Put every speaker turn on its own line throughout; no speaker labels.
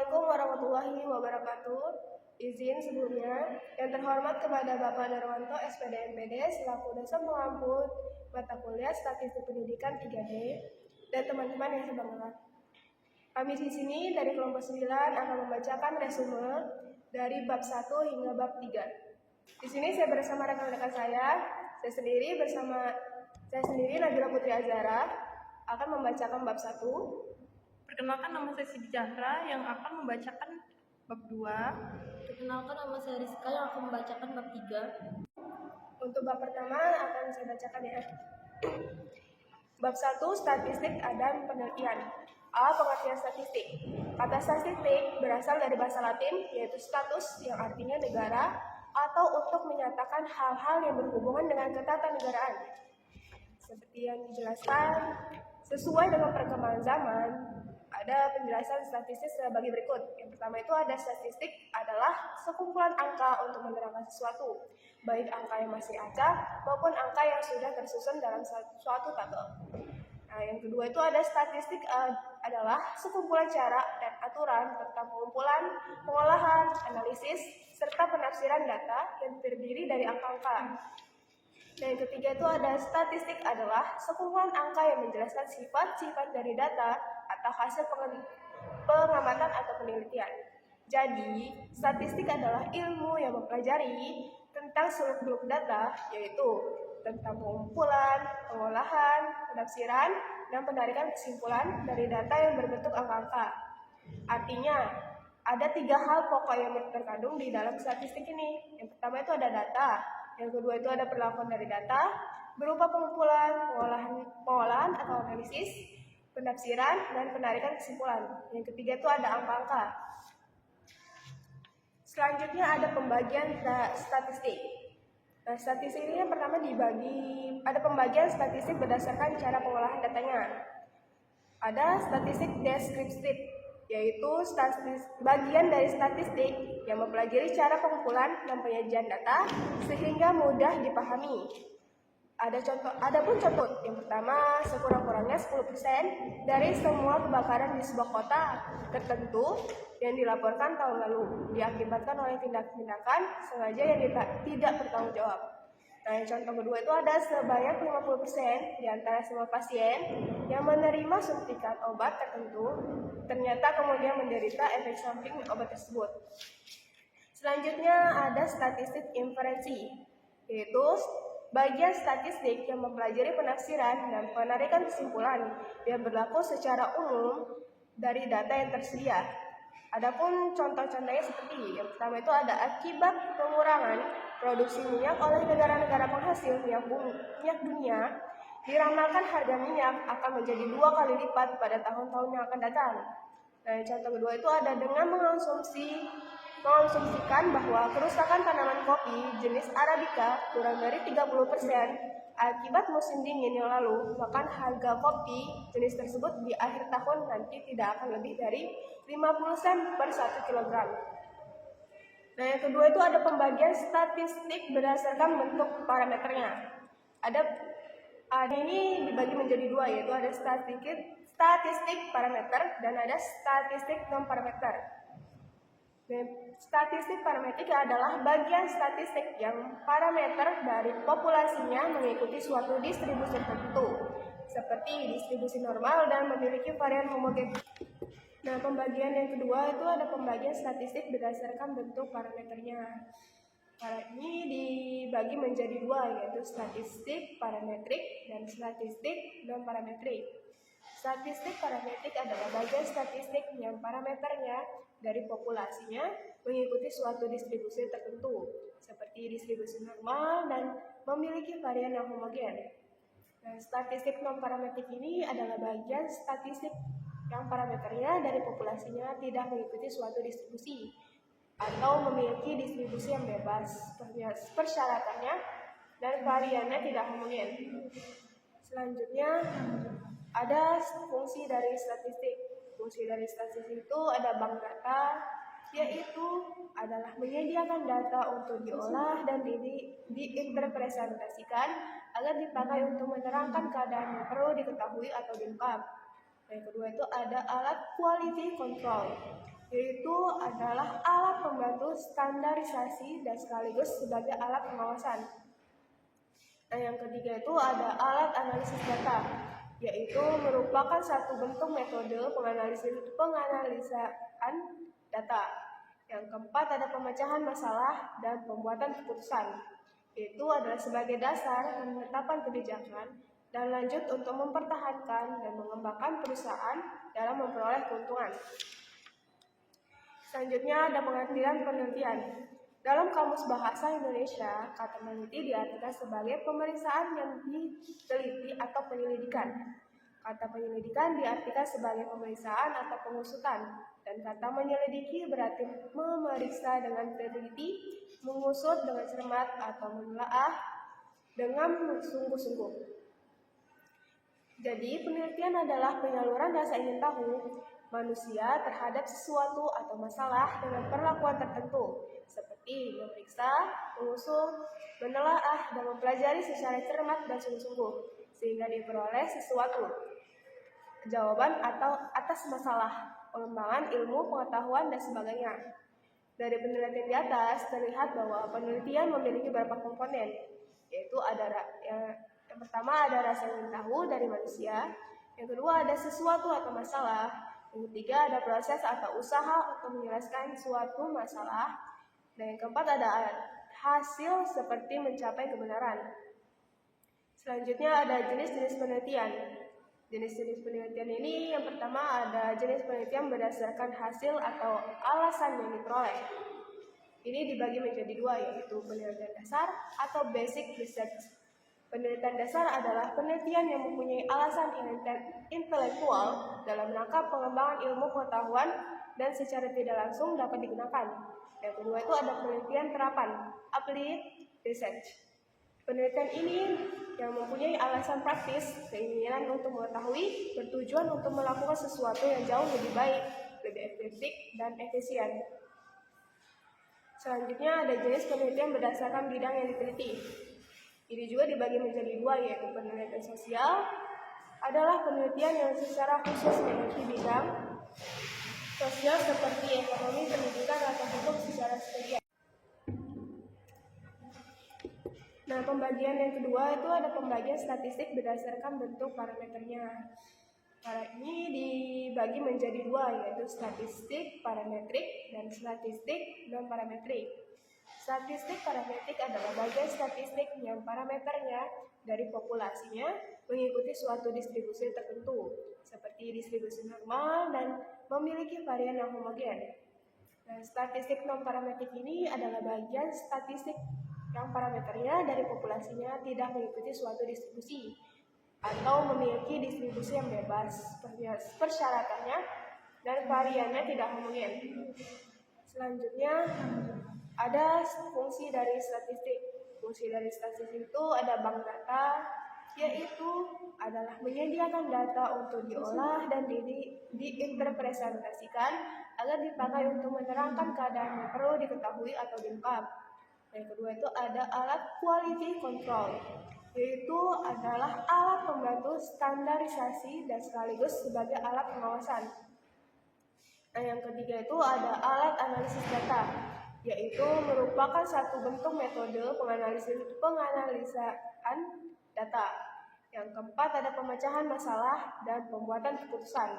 Assalamualaikum warahmatullahi wabarakatuh. Izin sebelumnya yang terhormat kepada Bapak Darwanto SPD MPD selaku dosen pengampu mata kuliah Statistik Pendidikan 3D dan teman-teman yang semangat. Kami di sini dari kelompok 9 akan membacakan resume dari bab 1 hingga bab 3. Di sini saya bersama rekan-rekan saya sendiri Nabila Putri Azhara akan membacakan bab 1.
Perkenalkan, nama saya Siti Zahra yang akan membacakan bab 2.
Perkenalkan, nama saya Rizka yang akan membacakan bab 3.
Untuk bab pertama akan saya bacakan ya. Bab 1, statistik dan penelitian. A. Pengertian statistik. Kata statistik berasal dari bahasa Latin yaitu status yang artinya negara atau untuk menyatakan hal-hal yang berhubungan dengan ketatanegaraan. Seperti yang dijelaskan, sesuai dengan perkembangan zaman, ada penjelasan statistik sebagai berikut. Yang pertama itu ada statistik adalah sekumpulan angka untuk menerangkan sesuatu, baik angka yang masih acak maupun angka yang sudah tersusun dalam suatu tabel. Nah, yang kedua itu ada statistik adalah sekumpulan cara dan aturan tentang pengumpulan, pengolahan, analisis, serta penafsiran data yang terdiri dari angka-angka. Dan yang ketiga itu ada statistik adalah sekumpulan angka yang menjelaskan sifat-sifat dari data atau hasil pengamatan atau penelitian. Jadi, statistik adalah ilmu yang mempelajari tentang seluk-beluk data, yaitu tentang pengumpulan, pengolahan, penafsiran, dan penarikan kesimpulan dari data yang berbentuk angka-angka. Artinya, ada 3 hal pokok yang terkandung di dalam statistik ini. Yang pertama itu ada data. Yang kedua itu ada perlakuan dari data berupa pengumpulan, pengolahan atau analisis, penafsiran, dan penarikan kesimpulan. Yang ketiga itu ada angka-angka. Selanjutnya ada pembagian statistik. Nah, statistik ini yang pertama ada pembagian statistik berdasarkan cara pengolahan datanya. Ada statistik deskriptif, yaitu bagian dari statistik yang mempelajari cara pengumpulan dan penyajian data sehingga mudah dipahami. Ada pun contoh. Yang pertama, sekurang-kurangnya 10% dari semua kebakaran di sebuah kota tertentu yang dilaporkan tahun lalu diakibatkan oleh tindak-tindakan sengaja yang tidak bertanggung jawab. Nah, yang contoh kedua itu ada sebanyak 50% di antara semua pasien yang menerima suntikan obat tertentu ternyata kemudian menderita efek samping obat tersebut. Selanjutnya ada statistik inferensi, yaitu bagian statistik yang mempelajari penafsiran dan penarikan kesimpulan yang berlaku secara umum dari data yang tersedia. Adapun contoh-contohnya seperti yang pertama itu ada akibat pengurangan produksi minyak oleh negara-negara penghasil minyak dunia, diramalkan harga minyak akan menjadi 2 kali lipat pada tahun-tahun yang akan datang. Nah, contoh kedua itu ada dengan mengonsumsikan bahwa kerusakan tanaman kopi jenis Arabica kurang dari 30% akibat musim dingin yang lalu, maka harga kopi jenis tersebut di akhir tahun nanti tidak akan lebih dari 50 sen per 1 kilogram. Nah, yang kedua itu ada pembagian statistik berdasarkan bentuk parameternya. Ini dibagi menjadi 2, yaitu ada statistik parameter dan ada statistik non-parameter. Statistik parametrik adalah bagian statistik yang parameter dari populasinya mengikuti suatu distribusi tertentu, seperti distribusi normal dan memiliki varian homogen. Nah, pembagian yang kedua itu ada pembagian statistik berdasarkan bentuk parameternya. Ini dibagi menjadi 2, yaitu statistik parametrik dan statistik non-parametrik. Statistik parametrik adalah bagian statistik yang parameternya dari populasinya mengikuti suatu distribusi tertentu, seperti distribusi normal dan memiliki varian yang homogen. Nah, statistik non-parametrik ini adalah bagian statistik yang parameternya dari populasinya tidak mengikuti suatu distribusi atau memiliki distribusi yang bebas, persyaratannya dan variannya tidak homogen. Selanjutnya ada fungsi dari statistik. Fungsi dari statistik itu ada bank data, yaitu adalah menyediakan data untuk diolah dan diinterpretasikan agar dipakai untuk menerangkan keadaan yang perlu diketahui atau diungkap. Yang kedua itu ada alat quality control. yaitu adalah alat pembantu standarisasi dan sekaligus sebagai alat pengawasan. Nah, yang ketiga itu ada alat analisis data, yaitu merupakan satu bentuk metode penganalisaan data. Yang keempat ada pemecahan masalah dan pembuatan keputusan, yaitu adalah sebagai dasar penetapan kebijakan dan lanjut untuk mempertahankan dan mengembangkan perusahaan dalam memperoleh keuntungan. Selanjutnya ada pengertian penelitian. Dalam Kamus Bahasa Indonesia, kata meneliti diartikan sebagai pemeriksaan yang diteliti atau penyelidikan. Kata penyelidikan diartikan sebagai pemeriksaan atau pengusutan. Dan kata menyelidiki berarti memeriksa dengan teliti, mengusut dengan cermat, atau menelaah dengan sungguh-sungguh. Jadi, penelitian adalah penyaluran rasa ingin tahu manusia terhadap sesuatu atau masalah dengan perlakuan tertentu, seperti memeriksa, mengusut, menelaah, dan mempelajari secara cermat dan sungguh-sungguh, sehingga diperoleh sesuatu jawaban atau atas masalah, pengembangan ilmu, pengetahuan, dan sebagainya. Dari penelitian di atas terlihat bahwa penelitian memiliki beberapa komponen, yaitu yang pertama ada rasa ingin tahu dari manusia, yang kedua ada sesuatu atau masalah, yang ketiga ada proses atau usaha untuk menjelaskan suatu masalah, dan yang keempat ada hasil seperti mencapai kebenaran. Selanjutnya ada jenis-jenis penelitian. Jenis-jenis penelitian ini yang pertama ada jenis penelitian berdasarkan hasil atau alasan yang diperoleh. Ini dibagi menjadi dua, yaitu penelitian dasar atau basic research. Penelitian dasar adalah penelitian yang mempunyai alasan intelektual dalam rangka pengembangan ilmu pengetahuan dan secara tidak langsung dapat digunakan. Yang kedua itu ada penelitian terapan, applied research. Penelitian ini yang mempunyai alasan praktis, keinginan untuk mengetahui, bertujuan untuk melakukan sesuatu yang jauh lebih baik, lebih efektif, dan efisien. Selanjutnya ada jenis penelitian berdasarkan bidang yang diteliti. Ini juga dibagi menjadi dua, yaitu penelitian sosial adalah penelitian yang secara khusus memiliki bidang sosial seperti ekonomi, pendidikan, atau hukum secara spesial. Nah, pembagian yang kedua itu ada pembagian statistik berdasarkan bentuk parameternya. Ini dibagi menjadi dua, yaitu statistik parametrik dan statistik non-parametrik. Statistik parametrik adalah bagian statistik yang parameternya dari populasinya mengikuti suatu distribusi tertentu, seperti distribusi normal dan memiliki varian yang homogen. Nah, statistik non-parametrik ini adalah bagian statistik yang parameternya dari populasinya tidak mengikuti suatu distribusi atau memiliki distribusi yang bebas, persyaratannya dan variannya tidak homogen. Selanjutnya ada fungsi dari statistik. Fungsi dari statistik itu ada bank data, yaitu adalah menyediakan data untuk diolah dan diinterpretasikan agar dipakai untuk menerangkan keadaan yang perlu diketahui atau diungkap. Yang kedua itu ada alat quality control, yaitu adalah alat pembantu standarisasi dan sekaligus sebagai alat pengawasan. Nah, yang ketiga itu ada alat analisis data, yaitu merupakan satu bentuk metode penganalisaan data. Yang keempat ada pemecahan masalah dan pembuatan keputusan,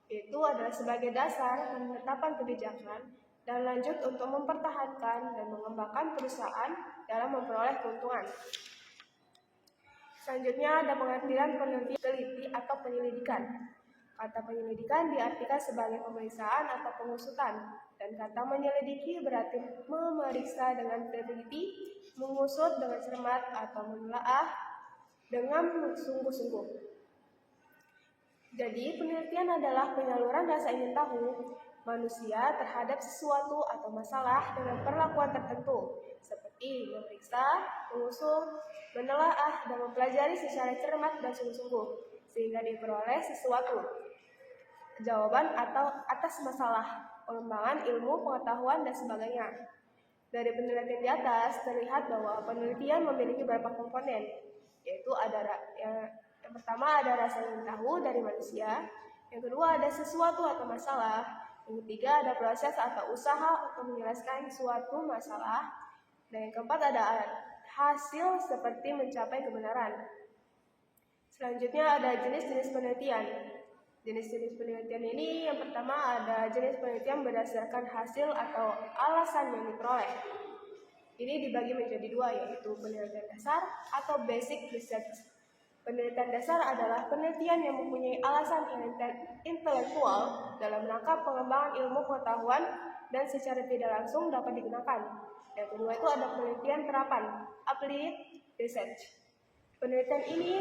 yaitu adalah sebagai dasar penetapan kebijakan dan lanjut untuk mempertahankan dan mengembangkan perusahaan dalam memperoleh keuntungan. Selanjutnya ada pengertian peneliti atau penyelidikan. Kata penyelidikan diartikan sebagai pemeriksaan atau pengusutan, dan kata menyelidiki berarti memeriksa dengan teliti, mengusut dengan cermat, atau menelaah dengan sungguh-sungguh. Jadi, penelitian adalah penyaluran rasa ingin tahu manusia terhadap sesuatu atau masalah dengan perlakuan tertentu, seperti memeriksa, mengusut, menelaah, dan mempelajari secara cermat dan sungguh-sungguh, sehingga diperoleh sesuatu jawaban atau atas masalah, pengembangan ilmu, pengetahuan, dan sebagainya. Dari penelitian di atas terlihat bahwa penelitian memiliki beberapa komponen, yaitu yang pertama ada rasa ingin tahu dari manusia, yang kedua ada sesuatu atau masalah, Yang ketiga ada proses atau usaha untuk menyelesaikan suatu masalah. Dan yang keempat ada hasil seperti mencapai kebenaran. Selanjutnya ada jenis-jenis penelitian. Jenis-jenis penelitian ini yang pertama ada jenis penelitian berdasarkan hasil atau alasan yang diperoleh. Ini dibagi menjadi dua, yaitu penelitian dasar atau basic research. Penelitian dasar adalah penelitian yang mempunyai alasan intelektual dalam rangka pengembangan ilmu pengetahuan dan secara tidak langsung dapat digunakan. Yang kedua itu ada penelitian terapan, applied research. Penelitian ini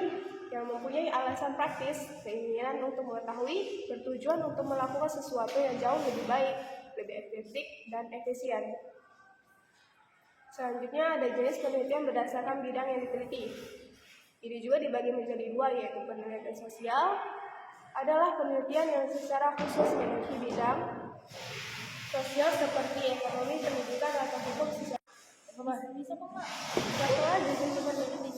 yang mempunyai alasan praktis, keinginan untuk mengetahui, bertujuan untuk melakukan sesuatu yang jauh lebih baik, lebih efektif dan efisien. Selanjutnya ada jenis penelitian berdasarkan bidang yang diteliti. Ini juga dibagi menjadi dua, yaitu penelitian sosial adalah penelitian yang secara khusus memiliki bidang sosial seperti ekonomi, pendidikan, atau hukum sosial.
Bisa kok Mak?
Satu aja sih sebenarnya.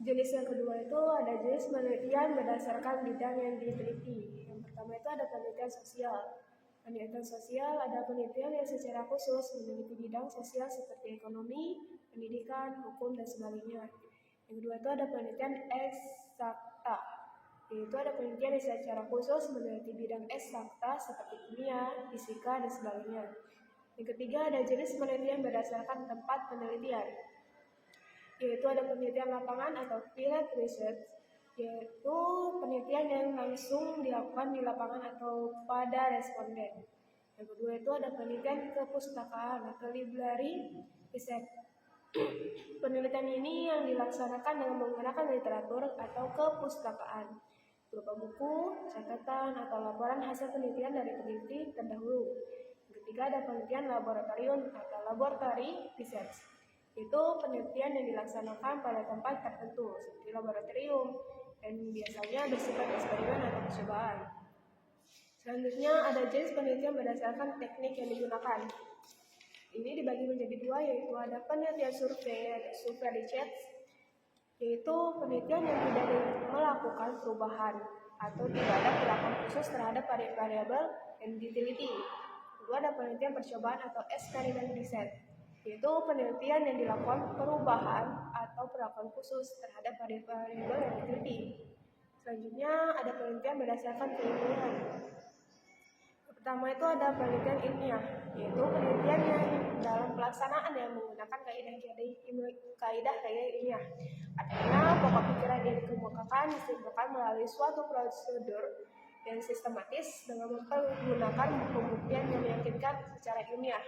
Jenis yang kedua itu ada jenis penelitian berdasarkan bidang yang diteliti. Yang pertama itu ada penelitian sosial. Penelitian sosial ada penelitian yang secara khusus memiliki bidang sosial seperti ekonomi, pendidikan, hukum, dan sebagainya. Yang kedua itu ada penelitian eksakta, yaitu ada penelitian yang secara khusus meneliti bidang eksakta seperti kimia, fisika, dan sebagainya. Yang ketiga ada jenis penelitian berdasarkan tempat penelitian, yaitu ada penelitian lapangan atau field research, yaitu penelitian yang langsung dilakukan di lapangan atau pada responden. Yang kedua itu ada penelitian kepustakaan atau library research. Penelitian ini yang dilaksanakan dengan menggunakan literatur atau kepustakaan, berupa buku, catatan, atau laporan hasil penelitian dari peneliti terdahulu. Yang ketiga ada penelitian laboratorium atau laboratory research, itu penelitian yang dilaksanakan pada tempat tertentu seperti laboratorium dan biasanya bersifat eksperimen atau percobaan. Selanjutnya ada jenis penelitian berdasarkan teknik yang digunakan. Ini dibagi menjadi dua, yaitu ada penelitian survei research, yaitu penelitian yang tidak melakukan perubahan atau tidak ada perilaku khusus terhadap variabel yang diteliti. Kedua ada penelitian percobaan atau eksperimen riset, yaitu penelitian yang dilakukan perubahan atau perlakuan khusus terhadap variabel yang diteliti. Selanjutnya ada penelitian berdasarkan keilmuan. Pertama itu ada penelitian ilmiah, yaitu penelitian yang dalam pelaksanaan yang menggunakan kaidah ilmiah. Artinya pokok pikiran yang dikemukakan disimpulkan melalui suatu prosedur yang sistematis dengan menggunakan pembuktian yang meyakinkan secara ilmiah.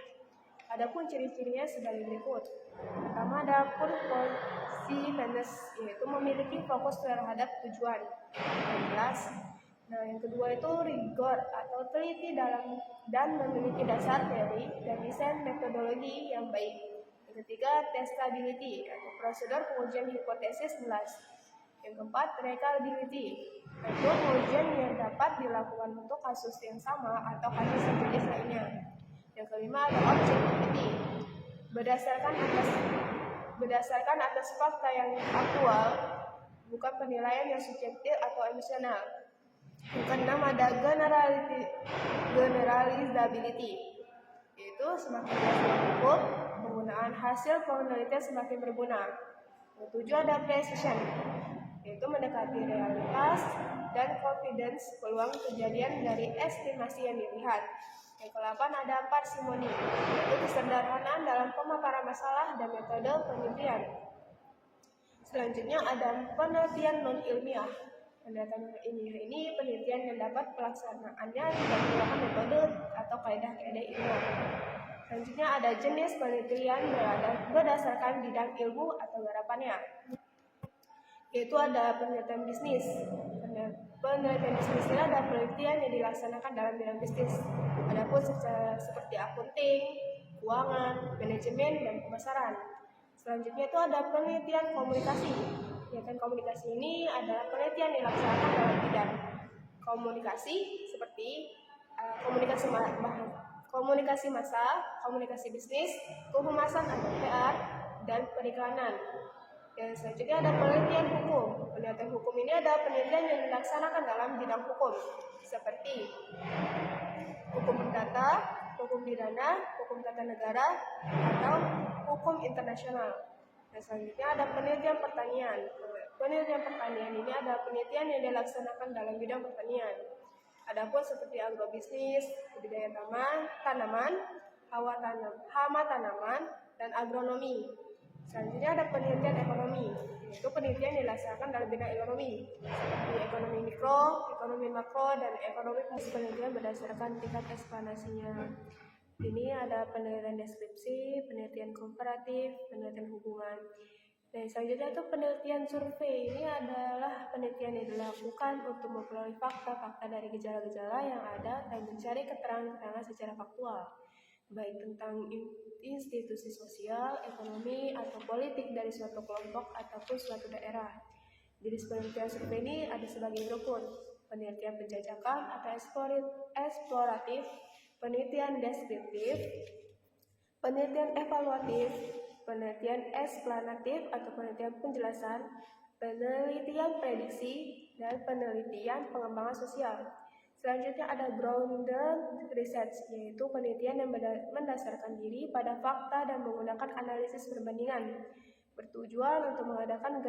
Adapun ciri-cirinya sebagai berikut. Pertama ada purposiveness, yaitu memiliki fokus terhadap tujuan yang jelas. Nah, yang kedua itu rigor atau teliti dalam dan memiliki dasar teori dan desain metodologi yang baik. Yang ketiga testability atau prosedur pengujian hipotesis jelas. Yang keempat recalcitrability, yaitu pengujian yang dapat dilakukan untuk kasus yang sama atau kasus sejenis lainnya. Yang kelima ada objectivity, berdasarkan atas fakta yang aktual, bukan penilaian yang subjektif atau emosional. Yang keenam ada generalizability, yaitu semakin luas cukup, penggunaan hasil penelitian semakin berguna. Yang ketujuh ada precision, yaitu mendekati realitas dan confidence peluang kejadian dari estimasi yang dilihat. Yang ke-8 ada parsimony, yaitu kesederhanaan dalam pemaparan masalah dan metode penelitian. Selanjutnya ada penelitian non-ilmiah. Penelitian ilmiah ini penelitian yang dapat pelaksanaannya tidak menggunakan metode atau kaidah-kaidah ilmiah. Selanjutnya ada jenis penelitian berdasarkan bidang ilmu atau garapannya, yaitu ada penelitian bisnis. Penelitian bisnis ini ada penelitian yang dilaksanakan dalam bidang bisnis. Adapun seperti akunting, keuangan, manajemen, dan pemasaran. Selanjutnya itu ada penelitian komunikasi. Penelitian komunikasi ini adalah penelitian yang dilaksanakan dalam bidang komunikasi seperti komunikasi massa, komunikasi bisnis, kehumasan atau PR, dan periklanan. Dan selanjutnya ada penelitian hukum. Penelitian hukum ini ada penelitian yang dilaksanakan dalam bidang hukum, seperti hukum perdata, hukum pidana, hukum tata negara, atau hukum internasional. Dan selanjutnya ada penelitian pertanian. Penelitian pertanian ini ada penelitian yang dilaksanakan dalam bidang pertanian. Adapun seperti agrobisnis, budidaya tanaman, hama tanaman, dan agronomi. Selanjutnya ada penelitian ekonomi. Itu penelitian yang dilaksanakan dalam bidang ekonomi, seperti ekonomi mikro, ekonomi makro, dan ekonomi penelitian berdasarkan tingkat eksplanasinya. Ini ada penelitian deskripsi, penelitian komparatif, penelitian hubungan. Dan selanjutnya itu penelitian survei. Ini adalah penelitian yang dilakukan untuk mempelajari fakta-fakta dari gejala-gejala yang ada dan mencari keterangan secara faktual, baik tentang institusi sosial, ekonomi, atau politik dari suatu kelompok ataupun suatu daerah. Jadi penelitian survei ini ada sebagai rukun: penelitian penjajakan atau eksploratif, penelitian deskriptif, penelitian evaluatif, penelitian eksplanatif atau penelitian penjelasan, penelitian prediksi, dan penelitian pengembangan sosial. Selanjutnya ada grounded research, yaitu penelitian yang mendasarkan diri pada fakta dan menggunakan analisis perbandingan, bertujuan untuk mengadakan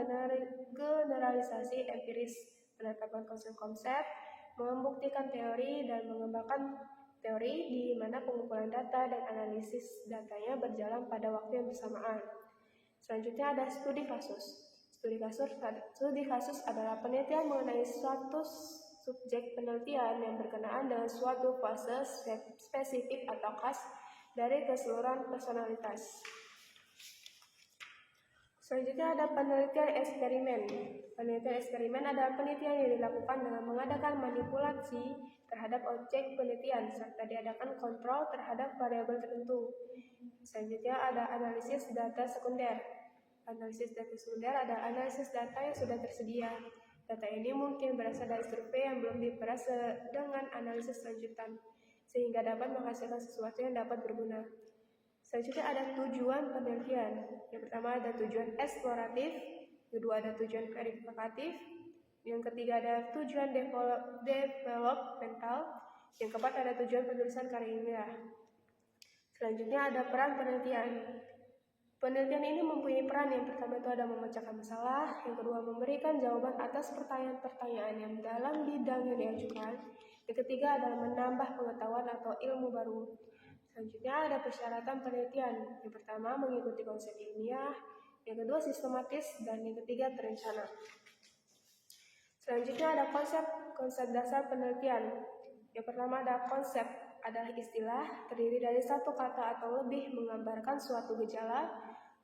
generalisasi empiris, penetapan konsep-konsep, membuktikan teori, dan mengembangkan teori di mana pengumpulan data dan analisis datanya berjalan pada waktu yang bersamaan. Selanjutnya ada studi kasus. Studi kasus adalah penelitian mengenai suatu subjek penelitian yang berkenaan dengan suatu fase spesifik atau khas dari keseluruhan personalitas. Selanjutnya ada penelitian eksperimen. Penelitian eksperimen adalah penelitian yang dilakukan dengan mengadakan manipulasi terhadap objek penelitian serta diadakan kontrol terhadap variabel tertentu. Selanjutnya ada analisis data sekunder. Analisis data sekunder adalah analisis data yang sudah tersedia. Data ini mungkin berasal dari survei yang belum diperas dengan analisis lanjutan, sehingga dapat menghasilkan sesuatu yang dapat berguna. Selanjutnya ada tujuan penelitian. Yang pertama ada tujuan eksploratif, kedua ada tujuan verifikatif, yang ketiga ada tujuan developmental, yang keempat ada tujuan penulisan karya ilmiah. Selanjutnya ada peran penelitian. Penelitian ini mempunyai peran. Yang pertama itu ada memecahkan masalah, yang kedua memberikan jawaban atas pertanyaan-pertanyaan yang dalam bidang yang diajukan, yang ketiga adalah menambah pengetahuan atau ilmu baru. Selanjutnya ada persyaratan penelitian. Yang pertama mengikuti konsep ilmiah, yang kedua sistematis, dan yang ketiga terencana. Selanjutnya ada konsep dasar penelitian. Yang pertama ada konsep, adalah istilah terdiri dari satu kata atau lebih menggambarkan suatu gejala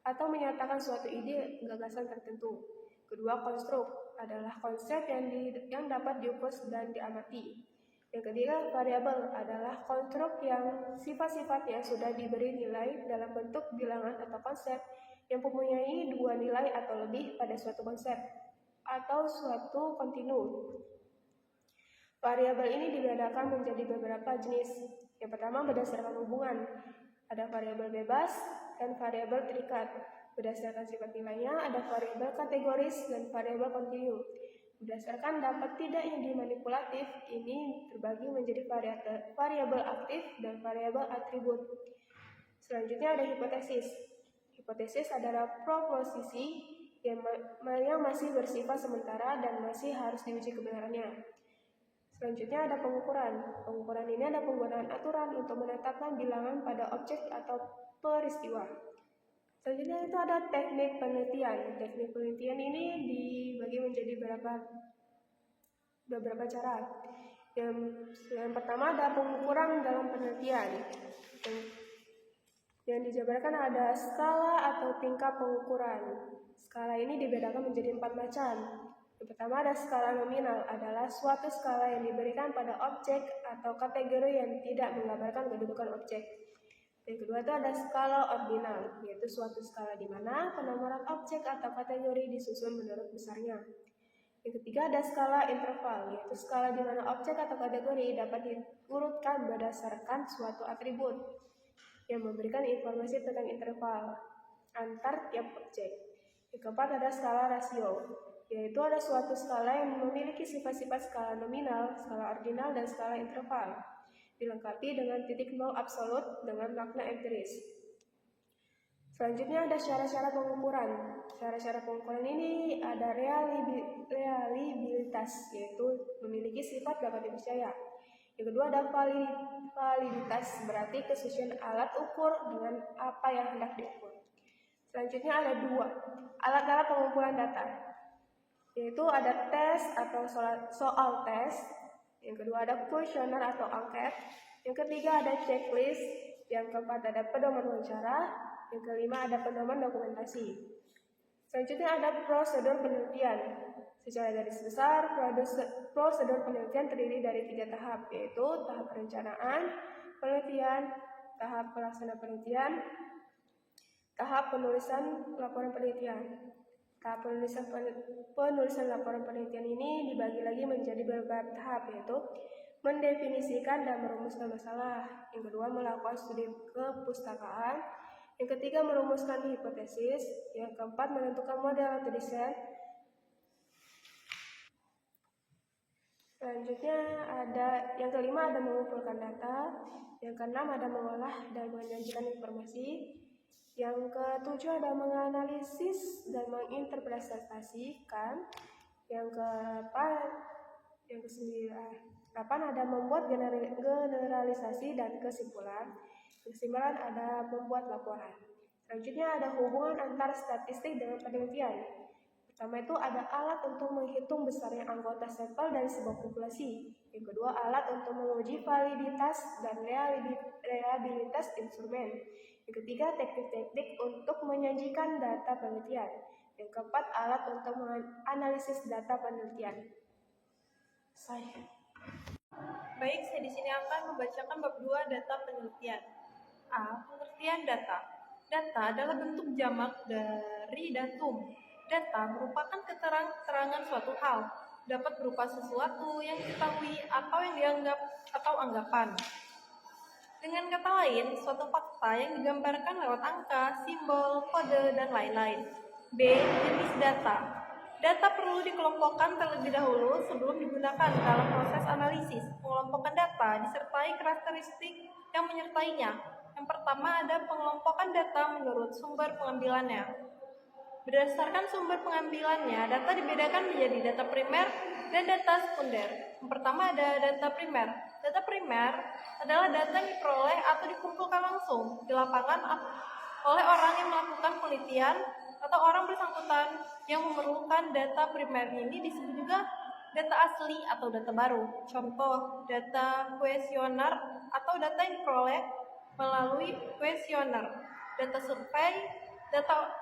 atau menyatakan suatu ide gagasan tertentu. Kedua, konstruk adalah konsep yang dapat diukur dan diamati. Yang ketiga, variabel adalah konstruk yang sifat-sifatnya sudah diberi nilai dalam bentuk bilangan atau konsep yang mempunyai dua nilai atau lebih pada suatu konsep atau suatu kontinu. Variabel ini dibedakan menjadi beberapa jenis. Yang pertama berdasarkan hubungan. Ada variabel bebas dan variabel terikat. Berdasarkan sifat nilainya ada variabel kategoris dan variabel kontinu. Berdasarkan dapat tidak yang dimanipulatif, ini terbagi menjadi variabel aktif dan variabel atribut. Selanjutnya ada hipotesis. Hipotesis adalah proposisi yang masih bersifat sementara dan masih harus diuji kebenarannya. Selanjutnya ada pengukuran. Pengukuran ini ada penggunaan aturan untuk menetapkan bilangan pada objek atau peristiwa. Selanjutnya itu ada teknik penelitian. Teknik penelitian ini dibagi menjadi beberapa cara. Yang pertama ada pengukuran dalam penelitian. Yang dijabarkan ada skala atau tingkat pengukuran. Skala ini dibedakan menjadi 4 macam. Yang pertama ada skala nominal, adalah suatu skala yang diberikan pada objek atau kategori yang tidak menggambarkan kedudukan objek. Yang kedua itu ada skala ordinal, yaitu suatu skala di mana penomoran objek atau kategori disusun menurut besarnya. Yang ketiga ada skala interval, yaitu skala di mana objek atau kategori dapat diurutkan berdasarkan suatu atribut yang memberikan informasi tentang interval antar tiap objek. Yang keempat ada skala rasio, yaitu ada suatu skala yang memiliki sifat-sifat skala nominal, skala ordinal, dan skala interval, dilengkapi dengan titik nol absolut dengan makna empiris. Selanjutnya ada syarat-syarat pengukuran. Syarat-syarat pengukuran ini ada reliabilitas, yaitu memiliki sifat dapat dipercaya. Yang kedua ada validitas, berarti kesucian alat ukur dengan apa yang hendak diukur. Selanjutnya ada dua, alat-alat pengumpulan data, yaitu ada tes atau soal tes. Yang kedua ada kuesioner atau angket. Yang ketiga ada checklist. Yang keempat ada pedoman wawancara. Yang kelima ada pedoman dokumentasi. Selanjutnya ada prosedur penelitian. Secara garis besar, prosedur penelitian terdiri dari 3 tahap, yaitu tahap perencanaan, penelitian, tahap pelaksanaan penelitian, tahap penulisan laporan penelitian. Tahap penulisan laporan penelitian ini dibagi lagi menjadi beberapa tahap, yaitu mendefinisikan dan merumuskan masalah. Yang kedua melakukan studi kepustakaan. Yang ketiga merumuskan hipotesis. Yang keempat menentukan model atau desain. Selanjutnya yang kelima ada mengumpulkan data. Yang keenam ada mengolah dan menyajikan informasi. Yang ketujuh ada menganalisis dan menginterpretasikan. Yang ke-8 ada membuat generalisasi dan kesimpulan. Kesimpulan ada membuat laporan. Selanjutnya ada hubungan antara statistik dengan penelitian. Pertama itu ada alat untuk menghitung besarnya anggota sampel dari sebuah populasi. Yang kedua alat untuk menguji validitas dan reliabilitas instrumen. Yang ketiga teknik-teknik untuk menyajikan data penelitian. Yang keempat alat untuk menganalisis data penelitian.
Baik, saya di sini akan membacakan bab 2 data penelitian. A. Pengertian data. Data adalah bentuk jamak dari datum. Data merupakan keterangan suatu hal, dapat berupa sesuatu yang diketahui atau yang dianggap atau anggapan. Dengan kata lain, suatu fakta yang digambarkan lewat angka, simbol, kode, dan lain-lain. B. Jenis data. Data perlu dikelompokkan terlebih dahulu sebelum digunakan dalam proses analisis. Pengelompokan data disertai karakteristik yang menyertainya. Yang pertama ada pengelompokan data menurut sumber pengambilannya. Berdasarkan sumber pengambilannya, data dibedakan menjadi data primer dan data sekunder. Yang pertama ada data primer. Data primer adalah data yang diperoleh atau dikumpulkan langsung di lapangan oleh orang yang melakukan penelitian atau orang bersangkutan yang memerlukan data primer ini disebut juga data asli atau data baru. Contoh, data kuesioner atau data yang diperoleh melalui kuesioner, data survei, data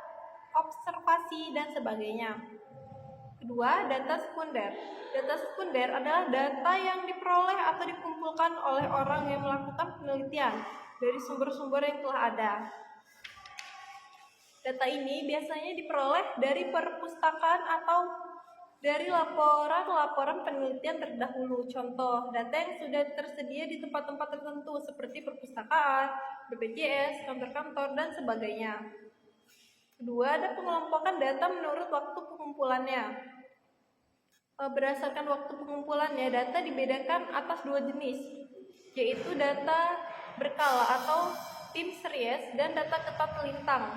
observasi, dan sebagainya. Kedua, data sekunder. Data sekunder adalah data yang diperoleh atau dikumpulkan oleh orang yang melakukan penelitian dari sumber-sumber yang telah ada. Data ini biasanya diperoleh dari perpustakaan atau dari laporan-laporan penelitian terdahulu. Contoh, data yang sudah tersedia di tempat-tempat tertentu seperti perpustakaan, BPJS, kantor-kantor, dan sebagainya. Kedua, ada pengelompokan data menurut waktu pengumpulannya. Berdasarkan waktu pengumpulannya, data dibedakan atas 2 jenis, yaitu data berkala atau time series dan data ketat lintang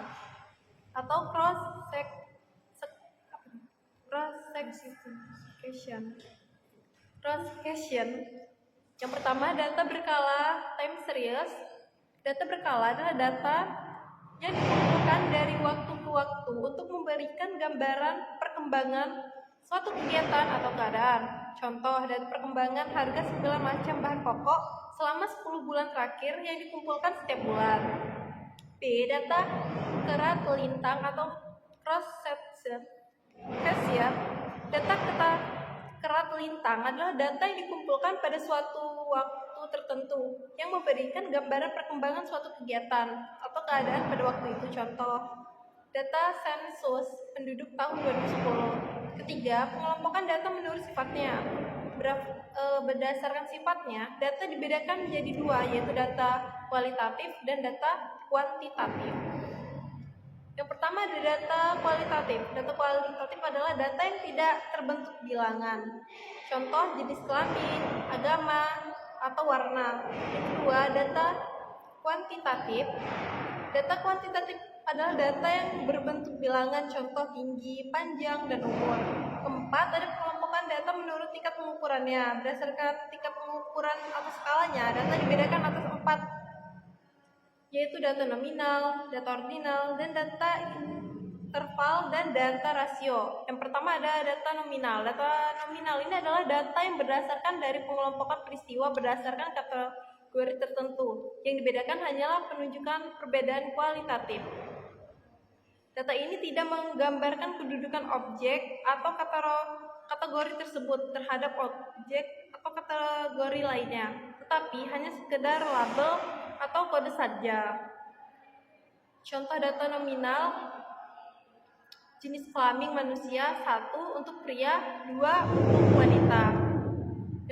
atau cross-section. Yang pertama, data berkala time series. Data berkala adalah data yang dikumpulkan dari waktu ke waktu untuk memberikan gambaran perkembangan suatu kegiatan atau keadaan. Contoh, data perkembangan harga 9 macam bahan pokok selama 10 bulan terakhir yang dikumpulkan setiap bulan. B. Data kerat lintang atau cross-section. Data kerat lintang adalah data yang dikumpulkan pada suatu waktu tertentu yang memberikan gambaran perkembangan suatu kegiatan atau keadaan pada waktu itu. Contoh, data sensus penduduk tahun 2010. Ketiga, pengelompokan data menurut sifatnya. Berdasarkan sifatnya, data dibedakan menjadi 2, yaitu data kualitatif dan data kuantitatif. Yang pertama ada data kualitatif. Data kualitatif adalah data yang tidak terbentuk bilangan. Contoh jenis kelamin, agama, atau warna. Yang kedua, data kuantitatif. Data kuantitatif adalah data yang berbentuk bilangan, contoh tinggi, panjang, dan umur. Keempat, ada pengelompokan data menurut tingkat pengukurannya. Berdasarkan tingkat pengukuran atau skalanya, data dibedakan atas 4, yaitu data nominal, data ordinal, dan data interval, dan data rasio. Yang pertama ada data nominal. Data nominal ini adalah data yang berdasarkan dari pengelompokan peristiwa berdasarkan kategori tertentu. Yang dibedakan hanyalah penunjukan perbedaan kualitatif. Data ini tidak menggambarkan kedudukan objek atau kategori tersebut terhadap objek atau kategori lainnya, tetapi hanya sekedar label atau kode saja. Contoh data nominal: jenis kelamin manusia 1 untuk pria, 2 untuk wanita.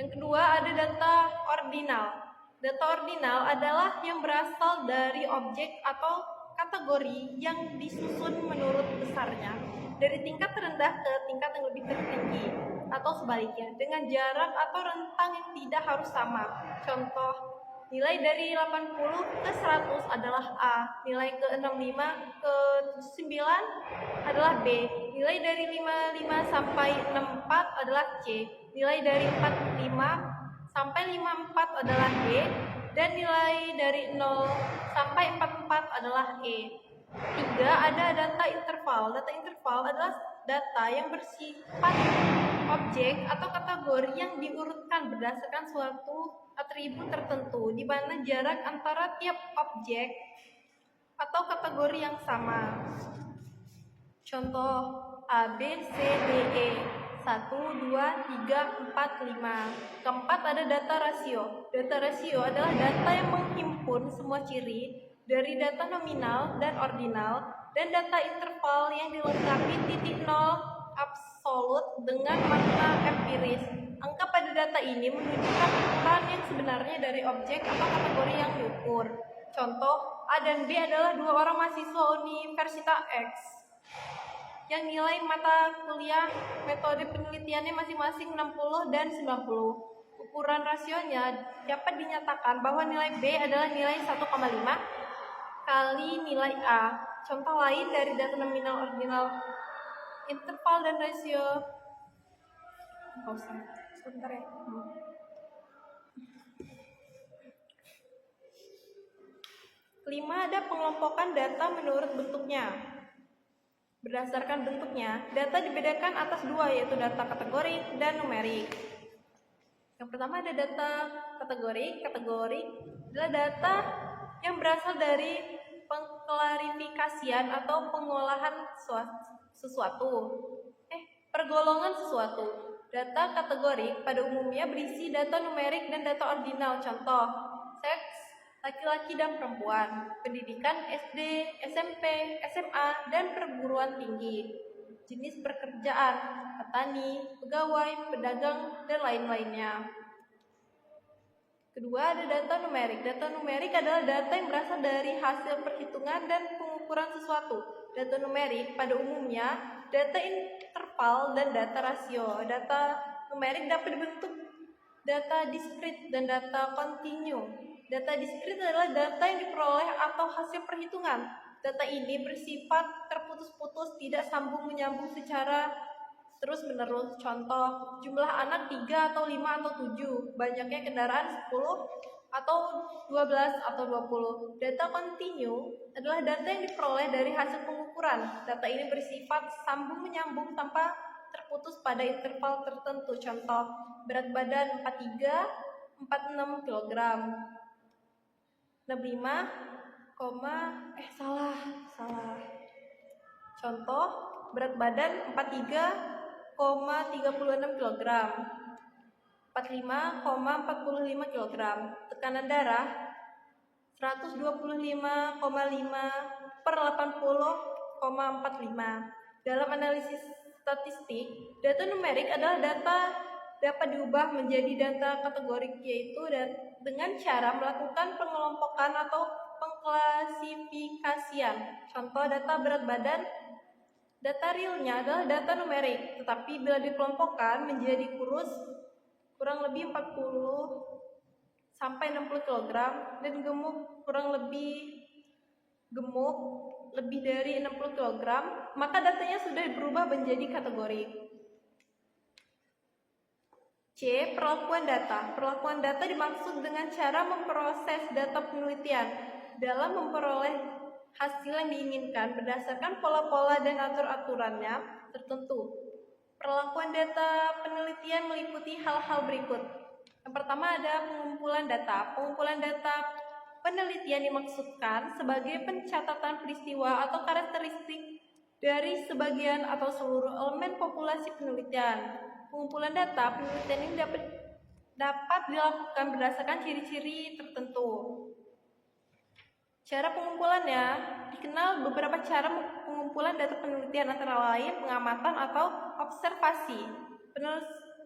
Yang kedua ada data ordinal. Data ordinal adalah yang berasal dari objek atau kategori yang disusun menurut besarnya dari tingkat terendah ke tingkat yang lebih tertinggi atau sebaliknya dengan jarak atau rentang yang tidak harus sama. Contoh, nilai dari 80 ke 100 adalah A, nilai ke 65 ke 9 adalah B, nilai dari 55 sampai 64 adalah C, nilai dari 45 sampai 54 adalah D, dan nilai dari 0 sampai 44 adalah E. 3. Ada data interval. Data interval adalah data yang bersifat objek atau kategori yang diurutkan berdasarkan suatu atribut tertentu, di mana jarak antara tiap objek atau kategori yang sama. Contoh A, B, C, D, E. 1, 2, 3, 4, 5. Keempat ada data rasio. Data rasio adalah data yang menghimpun semua ciri dari data nominal dan ordinal dan data interval yang dilengkapi titik nol absolut dengan makna empiris. Angka pada data ini menunjukkan ukuran yang sebenarnya dari objek atau kategori yang diukur. Contoh, A dan B adalah 2 orang mahasiswa Universitas X yang nilai mata kuliah metode penelitiannya masing-masing 60 dan 90. Ukuran rasionya dapat dinyatakan bahwa nilai B adalah nilai 1,5 kali nilai A. Contoh lain dari data nominal, ordinal, interval, dan rasio.
Sebentar ya.
Kelima, ada pengelompokan data menurut bentuknya. Berdasarkan bentuknya, data dibedakan atas 2, yaitu data kategori dan numerik. Yang pertama ada data kategori. Kategori adalah data yang berasal dari pengklarifikasian atau pengolahan pergolongan sesuatu. Data kategori pada umumnya berisi data numerik dan data ordinal. Contoh, seks, laki-laki dan perempuan, pendidikan SD, SMP, SMA, dan perguruan tinggi, jenis pekerjaan, petani, pegawai, pedagang, dan lain-lainnya. Kedua, ada data numerik. Data numerik adalah data yang berasal dari hasil perhitungan dan pengukuran sesuatu. Data numerik pada umumnya data interval dan data rasio. Data numerik dapat dibentuk data diskrit dan data kontinu. Data diskrit adalah data yang diperoleh atau hasil perhitungan. Data ini bersifat terputus-putus, tidak sambung-menyambung secara terus-menerus. Contoh, jumlah anak 3 atau 5 atau 7, banyaknya kendaraan 10 atau 12 atau 20. Data kontinu adalah data yang diperoleh dari hasil pengukuran. Data ini bersifat sambung-menyambung tanpa terputus pada interval tertentu. Contoh, berat badan 46 kg. 65, salah. Contoh, berat badan 43,36 kg. 45,45 kg. Tekanan darah 125,5/80,45. Dalam analisis statistik, data numerik adalah data dapat diubah menjadi data kategorik, yaitu dengan cara melakukan pengelompokan atau pengklasifikasian. Contoh data berat badan. Data realnya adalah data numerik, tetapi bila dikelompokkan menjadi kurang lebih 40 sampai 60 kg dan gemuk lebih dari 60 kg, maka datanya sudah berubah menjadi kategori. C. Perlakuan data. Perlakuan data dimaksud dengan cara memproses data penelitian dalam memperoleh hasil yang diinginkan berdasarkan pola-pola dan atur-aturannya tertentu. Perlakuan data penelitian meliputi hal-hal berikut. Yang pertama ada pengumpulan data. Pengumpulan data penelitian dimaksudkan sebagai pencatatan peristiwa atau karakteristik dari sebagian atau seluruh elemen populasi penelitian. Pengumpulan data penelitian ini dapat dilakukan berdasarkan ciri-ciri tertentu. Cara pengumpulannya dikenal beberapa cara pengumpulan data penelitian antara lain pengamatan atau observasi,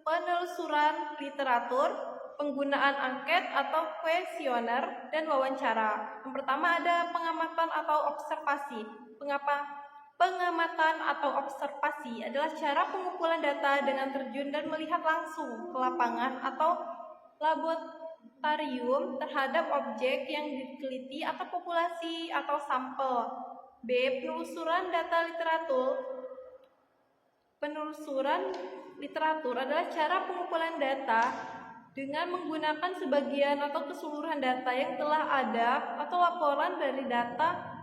penelusuran literatur, penggunaan angket atau kuesioner, dan wawancara. Yang pertama ada pengamatan atau observasi. Pengamatan atau observasi adalah cara pengumpulan data dengan terjun dan melihat langsung ke lapangan atau laboratorium terhadap objek yang diteliti atau populasi atau sampel. B. Penelusuran data literatur. Penelusuran literatur adalah cara pengumpulan data dengan menggunakan sebagian atau keseluruhan data yang telah ada atau laporan dari data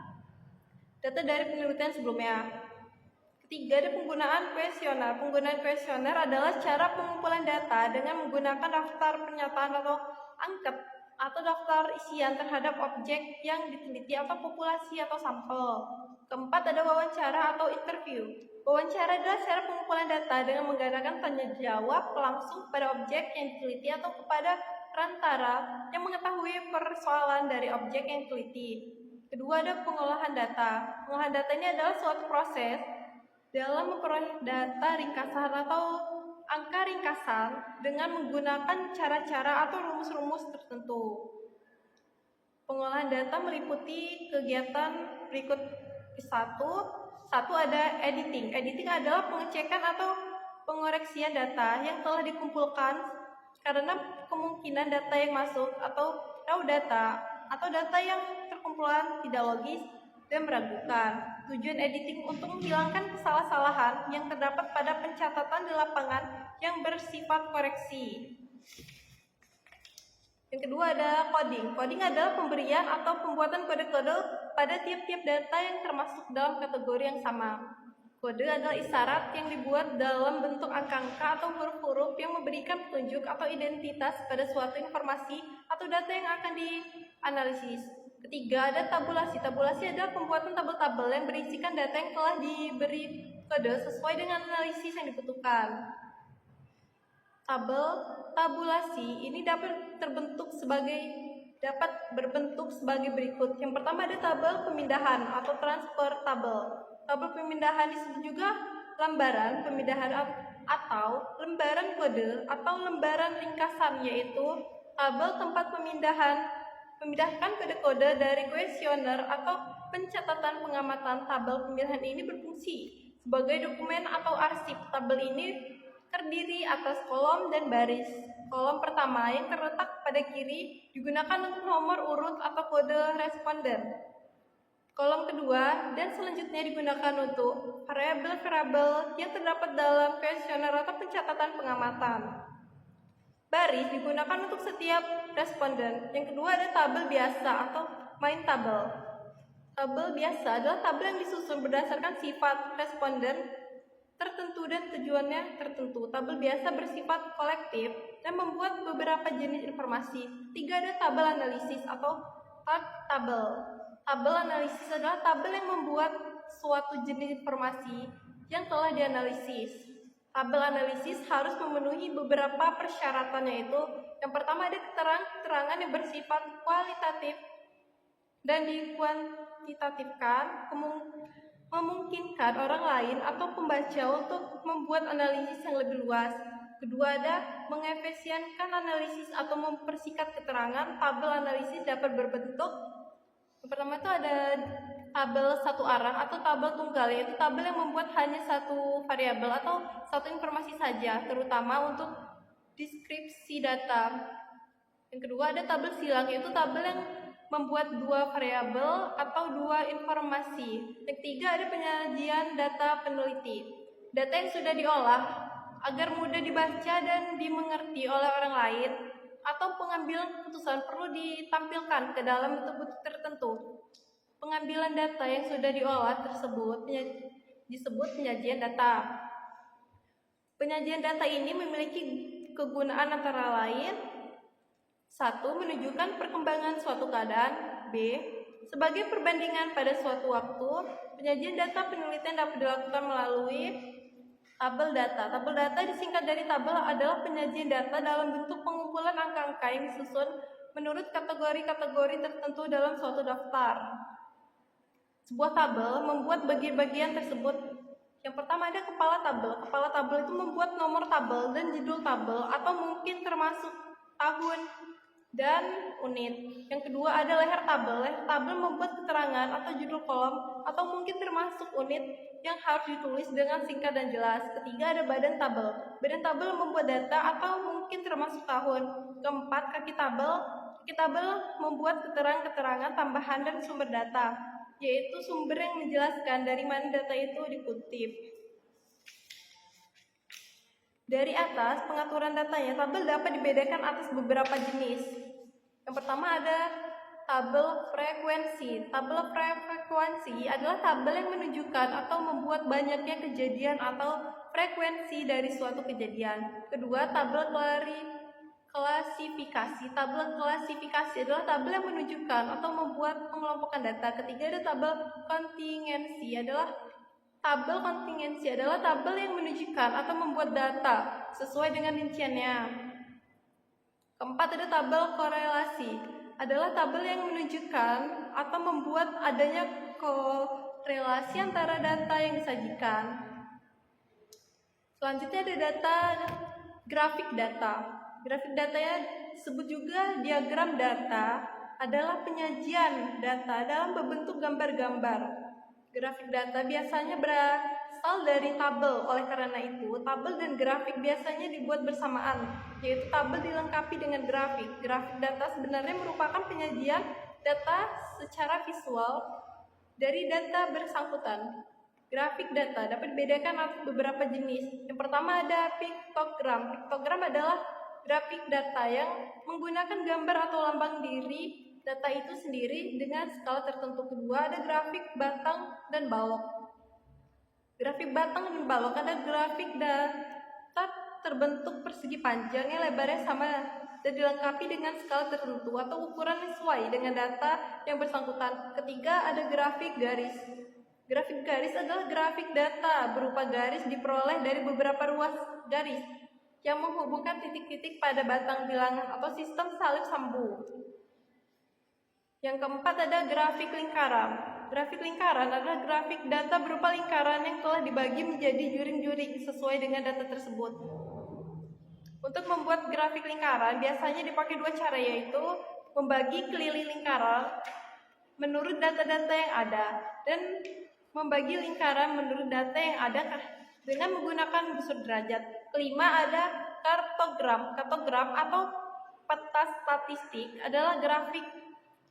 dari penelitian sebelumnya. Ketiga, ada penggunaan kuesioner. Penggunaan kuesioner adalah cara pengumpulan data dengan menggunakan daftar pernyataan atau angket atau daftar isian terhadap objek yang diteliti atau populasi atau sampel. Keempat, ada wawancara atau interview. Wawancara adalah cara pengumpulan data dengan menggunakan tanya jawab langsung pada objek yang diteliti atau kepada perantara yang mengetahui persoalan dari objek yang diteliti. Kedua, ada pengolahan data. Pengolahan data ini adalah suatu proses dalam memperoleh data ringkasan atau angka ringkasan dengan menggunakan cara-cara atau rumus-rumus tertentu. Pengolahan data meliputi kegiatan berikut. Satu ada editing. Editing adalah pengecekan atau pengoreksian data yang telah dikumpulkan karena kemungkinan data yang masuk atau raw data atau data yang terkumpulan tidak logis dan meragukan. Tujuan editing untuk menghilangkan kesalahan-kesalahan yang terdapat pada pencatatan di lapangan yang bersifat koreksi. Yang kedua ada coding. Coding adalah pemberian atau pembuatan kode-kode pada tiap-tiap data yang termasuk dalam kategori yang sama. Kode adalah isyarat yang dibuat dalam bentuk angka-angka atau huruf-huruf yang memberikan petunjuk atau identitas pada suatu informasi atau data yang akan dianalisis. Ketiga, ada tabulasi. Tabulasi adalah pembuatan tabel-tabel yang berisikan data yang telah diberi kode sesuai dengan analisis yang dibutuhkan. Tabulasi ini dapat berbentuk sebagai berikut. Yang pertama ada tabel pemindahan atau transfer tabel. Tabel pemindahan disebut juga lembaran pemindahan atau lembaran kode atau lembaran ringkasan, yaitu tabel tempat memindahkan kode-kode dari kuesioner atau pencatatan pengamatan. Tabel pemindahan ini berfungsi sebagai dokumen atau arsip. Tabel ini terdiri atas kolom dan baris. Kolom pertama yang terletak pada kiri digunakan untuk nomor urut atau kode responden. Kolom kedua dan selanjutnya digunakan untuk variabel-variabel yang terdapat dalam kuesioner atau pencatatan pengamatan. Baris digunakan untuk setiap responden. Yang kedua ada tabel biasa atau main tabel. Tabel biasa adalah tabel yang disusun berdasarkan sifat responden tertentu dan tujuannya tertentu. Tabel biasa bersifat kolektif dan membuat beberapa jenis informasi. Tiga, ada tabel analisis atau tabel. Tabel analisis adalah tabel yang membuat suatu jenis informasi yang telah dianalisis. Tabel analisis harus memenuhi beberapa persyaratan, yaitu yang pertama ada keterangan yang bersifat kualitatif dan dikuantitatifkan, memungkinkan orang lain atau pembaca untuk membuat analisis yang lebih luas. Kedua, ada mengefisienkan analisis atau mempersingkat keterangan. Tabel analisis dapat berbentuk Yang pertama itu ada tabel satu arah atau tabel tunggal, yaitu tabel yang membuat hanya satu variabel atau satu informasi saja, terutama untuk deskripsi data. Yang kedua ada tabel silang, yaitu tabel yang membuat dua variabel atau dua informasi. Yang ketiga ada penyajian data peneliti. Data yang sudah diolah agar mudah dibaca dan dimengerti oleh orang lain atau pengambilan keputusan perlu ditampilkan ke dalam bentuk-bentuk tertentu. Pengambilan data yang sudah diolah tersebut disebut penyajian data. Penyajian data ini memiliki kegunaan antara lain: 1. Menunjukkan perkembangan suatu keadaan. B. Sebagai perbandingan pada suatu waktu. Penyajian data penelitian dapat dilakukan melalui tabel data. Tabel data disingkat dari tabel adalah penyajian data dalam bentuk pengumpulan angka-angka yang disusun menurut kategori-kategori tertentu dalam suatu daftar. Sebuah tabel membuat bagian-bagian tersebut. Yang pertama ada kepala tabel. Kepala tabel itu membuat nomor tabel dan judul tabel atau mungkin termasuk tahun dan unit. Yang kedua ada leher tabel. Leher tabel membuat keterangan atau judul kolom atau mungkin termasuk unit yang harus ditulis dengan singkat dan jelas. Ketiga ada badan tabel. Badan tabel membuat data atau mungkin termasuk tahun. Keempat kaki tabel. Kaki tabel membuat keterangan-keterangan tambahan dan sumber data, yaitu sumber yang menjelaskan dari mana data itu dikutip. Dari atas, pengaturan datanya, tabel dapat dibedakan atas beberapa jenis. Yang pertama ada tabel frekuensi. Tabel frekuensi adalah tabel yang menunjukkan atau membuat banyaknya kejadian atau frekuensi dari suatu kejadian. Kedua, tabel klasifikasi. Tabel klasifikasi adalah tabel yang menunjukkan atau membuat pengelompokan data. Ketiga ada tabel kontingensi. Tabel kontingensi adalah tabel yang menunjukkan atau membuat data sesuai dengan rinciannya. Keempat ada tabel korelasi. Adalah tabel yang menunjukkan atau membuat adanya korelasi antara data yang disajikan. Selanjutnya ada data grafik data. Grafik datanya disebut juga diagram data, adalah penyajian data dalam berbentuk gambar-gambar. Grafik data biasanya berasal dari tabel. Oleh karena itu, tabel dan grafik biasanya dibuat bersamaan, yaitu tabel dilengkapi dengan grafik. Grafik data sebenarnya merupakan penyajian data secara visual dari data bersangkutan. Grafik data dapat dibedakan atas beberapa jenis. Yang pertama ada piktogram. Piktogram adalah grafik data yang menggunakan gambar atau lambang diri data itu sendiri dengan skala tertentu. Kedua ada grafik batang dan balok. Grafik batang dan balok ada grafik data terbentuk persegi panjang yang lebarnya sama dan dilengkapi dengan skala tertentu atau ukuran sesuai dengan data yang bersangkutan. Ketiga ada grafik garis. Grafik garis adalah grafik data berupa garis diperoleh dari beberapa ruas garis yang menghubungkan titik-titik pada batang bilangan atau sistem salib sambung. Yang keempat ada grafik lingkaran. Grafik lingkaran adalah grafik data berupa lingkaran yang telah dibagi menjadi juring-juring sesuai dengan data tersebut. Untuk membuat grafik lingkaran biasanya dipakai dua cara, yaitu membagi kelili lingkaran menurut data-data yang ada dan membagi lingkaran menurut data yang ada dengan menggunakan busur derajat. Kelima ada kartogram. Kartogram atau peta statistik adalah grafik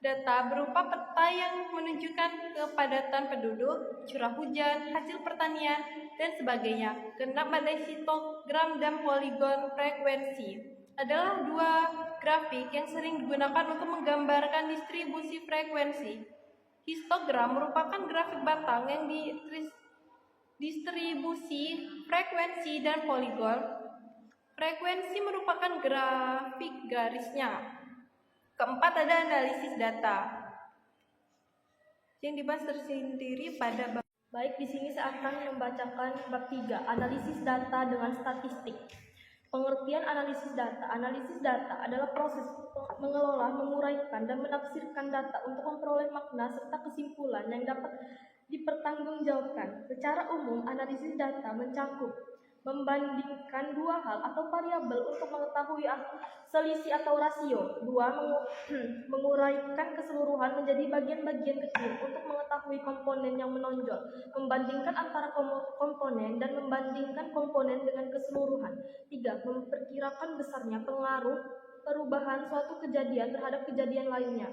data berupa peta yang menunjukkan kepadatan penduduk, curah hujan, hasil pertanian, dan sebagainya. Keenam ada histogram dan poligon frekuensi. Adalah dua grafik yang sering digunakan untuk menggambarkan distribusi frekuensi. Histogram merupakan grafik batang yang distribusi frekuensi dan poligon. Frekuensi merupakan grafik garisnya. Keempat ada analisis data yang dibahas tersendiri pada bab.
Baik, di sini saya akan membacakan bab 3, analisis data dengan statistik. Pengertian analisis data. Analisis data adalah proses mengelola, menguraikan, dan menafsirkan data untuk memperoleh makna serta kesimpulan yang dapat dipertanggungjawabkan. Secara umum, analisis data mencakup membandingkan dua hal atau variabel untuk mengetahui selisih atau rasio. 2. Menguraikan keseluruhan menjadi bagian-bagian kecil untuk mengetahui komponen yang menonjol, membandingkan antara komponen dan membandingkan komponen dengan keseluruhan. 3. Memperkirakan besarnya pengaruh perubahan suatu kejadian terhadap kejadian lainnya.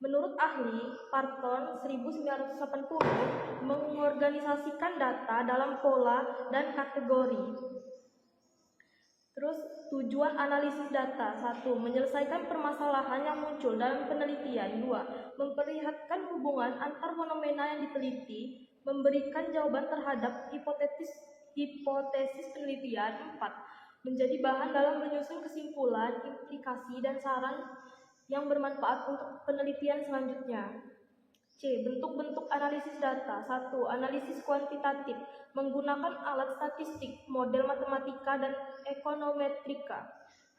Menurut ahli Parton 1980, mengorganisasikan data dalam pola dan kategori. Terus tujuan analisis data. 1. Menyelesaikan permasalahan yang muncul dalam penelitian. 2. Memperlihatkan hubungan antar fenomena yang diteliti, memberikan jawaban terhadap hipotesis penelitian. 4. Menjadi bahan dalam menyusun kesimpulan, implikasi, dan saran yang bermanfaat untuk penelitian selanjutnya. C. Bentuk-bentuk analisis data. 1. Analisis kuantitatif, menggunakan alat statistik, model matematika, dan ekonometrika.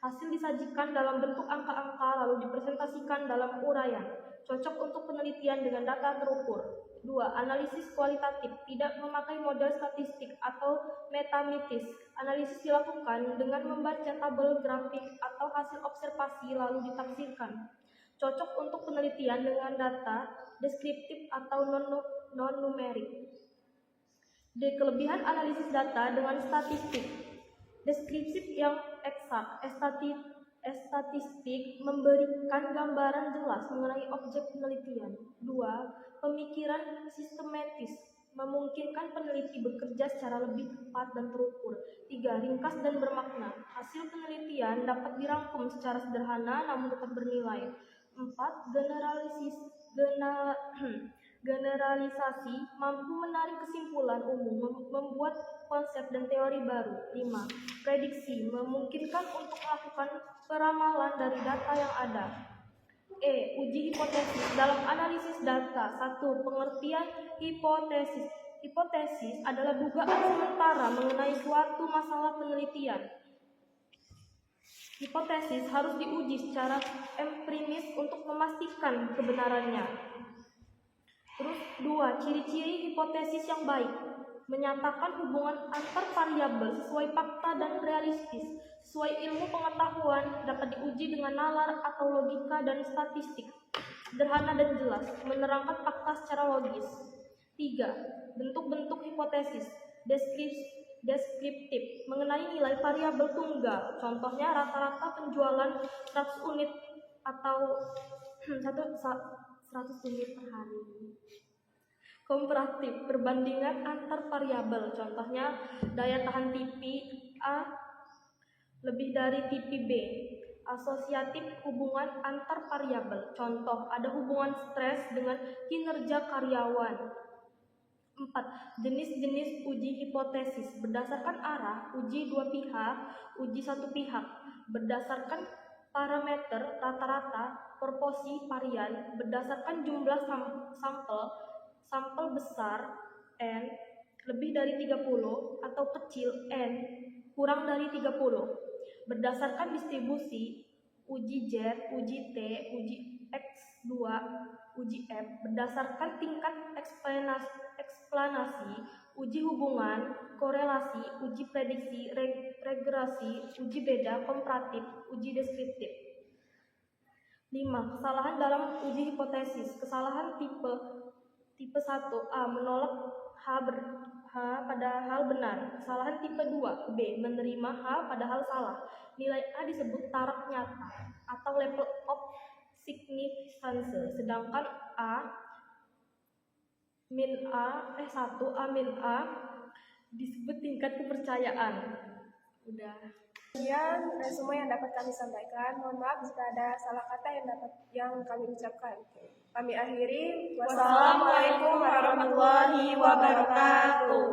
Hasil disajikan dalam bentuk angka-angka lalu dipresentasikan dalam uraian. Cocok untuk penelitian dengan data terukur. 2. Analisis kualitatif, tidak memakai model statistik atau metamitis. Analisis dilakukan dengan membaca tabel grafik atau hasil observasi lalu ditafsirkan. Cocok untuk penelitian dengan data deskriptif atau non-numerik. D. Kelebihan analisis data dengan statistik. Deskriptif yang eksak. Statistik memberikan gambaran jelas mengenai objek penelitian. 2. Pemikiran sistematis, memungkinkan peneliti bekerja secara lebih tepat dan terukur. 3. Ringkas dan bermakna. Hasil penelitian dapat dirangkum secara sederhana namun tetap bernilai. 4. Generalisasi, mampu menarik kesimpulan umum, membuat konsep dan teori baru. 5. Prediksi, memungkinkan untuk melakukan peramalan dari data yang ada. E. Uji hipotesis. Dalam analisis data. 1. Pengertian hipotesis. Hipotesis adalah dugaan sementara mengenai suatu masalah penelitian. Hipotesis harus diuji secara empiris untuk memastikan kebenarannya. Terus 2. Ciri-ciri hipotesis yang baik. Menyatakan hubungan antar variabel sesuai fakta dan realistis, sesuai ilmu pengetahuan, dapat diuji dengan nalar atau logika dan statistik, sederhana dan jelas, menerangkan fakta secara logis. 3. Bentuk-bentuk hipotesis. Deskriptif, mengenai nilai variabel tunggal, contohnya rata-rata penjualan 100 unit atau 100 unit per hari. Komparatif, perbandingan antar variabel, contohnya daya tahan TV A lebih dari TV B. Asosiatif, hubungan antar variabel, contoh ada hubungan stres dengan kinerja karyawan. 4. Jenis-jenis uji hipotesis. Berdasarkan arah, uji dua pihak, uji satu pihak. Berdasarkan parameter rata-rata, proporsi, varian. Berdasarkan jumlah sampel besar N lebih dari 30 atau kecil N kurang dari 30. Berdasarkan distribusi, uji Z, uji T, uji X2, uji F. Berdasarkan tingkat eksplanasi, uji hubungan, korelasi, uji prediksi, regresi, uji beda, komparatif, uji deskriptif. 5. Kesalahan dalam uji hipotesis. Kesalahan tipe 1 A. Menolak H padahal benar. Kesalahan tipe 2 B. Menerima H padahal salah. Nilai A disebut taraf nyata atau level of significance, sedangkan 1A- disebut tingkat kepercayaan. Udah.
Sekian semua yang dapat kami sampaikan. Mohon maaf jika ada salah kata yang kami ucapkan. Kami akhiri. Wassalamualaikum warahmatullahi wabarakatuh.